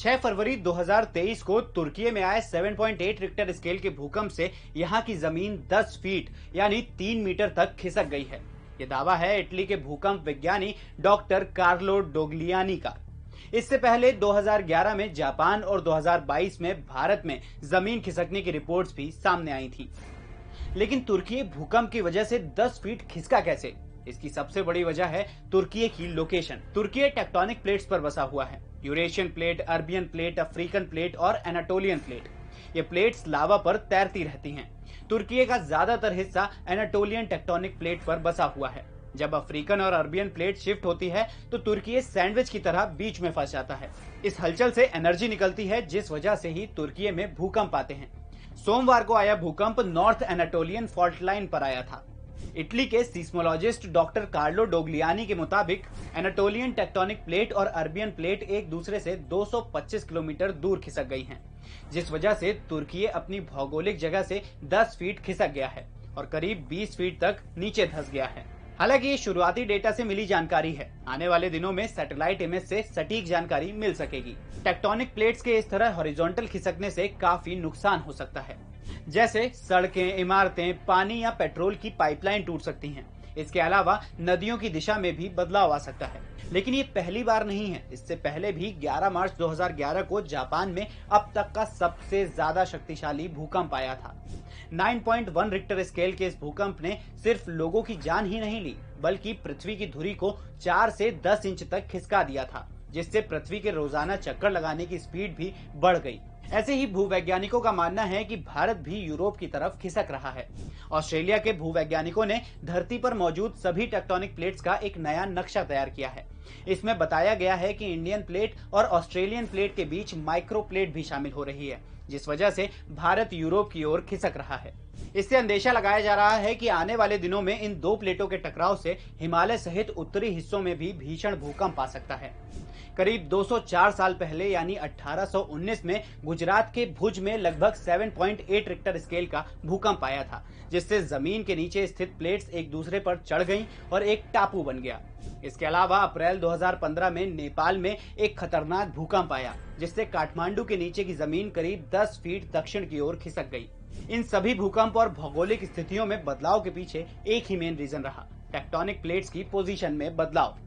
6 फरवरी 2023 को तुर्की में आए 7.8 रिक्टर स्केल के भूकंप से यहां की जमीन 10 फीट यानी 3 मीटर तक खिसक गई है। यह दावा है इटली के भूकंप विज्ञानी डॉक्टर कार्लो डोग्लियानी का। इससे पहले 2011 में जापान और 2022 में भारत में जमीन खिसकने की रिपोर्ट्स भी सामने आई थी। लेकिन तुर्की भूकंप की वजह से 10 फीट खिसका कैसे? इसकी सबसे बड़ी वजह है तुर्की की लोकेशन। तुर्की टेक्टोनिक प्लेट्स पर बसा हुआ है। Eurasian plate, Arabian plate, African plate और एनाटोलियन प्लेट। ये प्लेट्स लावा पर तैरती रहती हैं। तुर्की का ज्यादातर हिस्सा एनाटोलियन टेक्टोनिक प्लेट पर बसा हुआ है। जब अफ्रीकन और अरबियन प्लेट शिफ्ट होती है तो तुर्की सैंडविच की तरह बीच में फंस जाता है। इस हलचल से एनर्जी निकलती है, जिस वजह से ही तुर्की में भूकंप आते हैं। सोमवार को आया भूकंप नॉर्थ एनाटोलियन फॉल्ट लाइन पर आया था। इटली के सीस्मोलॉजिस्ट डॉक्टर कार्लो डोग्लियानी के मुताबिक एनाटोलियन टेक्टोनिक प्लेट और अरबियन प्लेट एक दूसरे से 225 किलोमीटर दूर खिसक गई हैं, जिस वजह से तुर्की अपनी भौगोलिक जगह से 10 फीट खिसक गया है और करीब 20 फीट तक नीचे धंस गया है। हालांकि ये शुरुआती डेटा से मिली जानकारी है। आने वाले दिनों में सैटेलाइट इमेज से सटीक जानकारी मिल सकेगी। टेक्टोनिक प्लेट्स के इस तरह हॉरिजॉन्टल खिसकने से काफी नुकसान हो सकता है, जैसे सड़कें, इमारतें, पानी या पेट्रोल की पाइपलाइन टूट सकती हैं। इसके अलावा नदियों की दिशा में भी बदलाव आ सकता है। लेकिन ये पहली बार नहीं है। इससे पहले भी 11 मार्च 2011 को जापान में अब तक का सबसे ज्यादा शक्तिशाली भूकंप आया था। 9.1 रिक्टर स्केल के इस भूकंप ने सिर्फ लोगों की जान ही नहीं ली, बल्कि पृथ्वी की धुरी को 4 से 10 इंच तक खिसका दिया था, जिससे पृथ्वी के रोजाना चक्कर लगाने की स्पीड भी बढ़ गई। ऐसे ही भूवैज्ञानिकों का मानना है कि भारत भी यूरोप की तरफ खिसक रहा है। ऑस्ट्रेलिया के भूवैज्ञानिकों ने धरती पर मौजूद सभी टेक्टोनिक प्लेट्स का एक नया नक्शा तैयार किया है। इसमें बताया गया है कि इंडियन प्लेट और ऑस्ट्रेलियन प्लेट के बीच माइक्रो प्लेट भी शामिल हो रही है, जिस वजह से भारत यूरोप की ओर खिसक रहा है। इससे अंदेशा लगाया जा रहा है कि आने वाले दिनों में इन दो प्लेटों के टकराव से हिमालय सहित उत्तरी हिस्सों में भी भीषण भूकंप आ सकता है। करीब 204 साल पहले यानी 1819 में गुजरात के भुज में लगभग 7.8 रिक्टर स्केल का भूकंप आया था, जिससे जमीन के नीचे स्थित प्लेट्स एक दूसरे पर चढ़ गईं और एक टापू बन गया। इसके अलावा अप्रैल 2015 में नेपाल में एक खतरनाक भूकंप आया, जिससे काठमांडू के नीचे की जमीन करीब 10 फीट दक्षिण की ओर खिसक गई। इन सभी भूकंप और भौगोलिक स्थितियों में बदलाव के पीछे एक ही मेन रीजन रहा, टेक्टोनिक प्लेट्स की पोजीशन में बदलाव।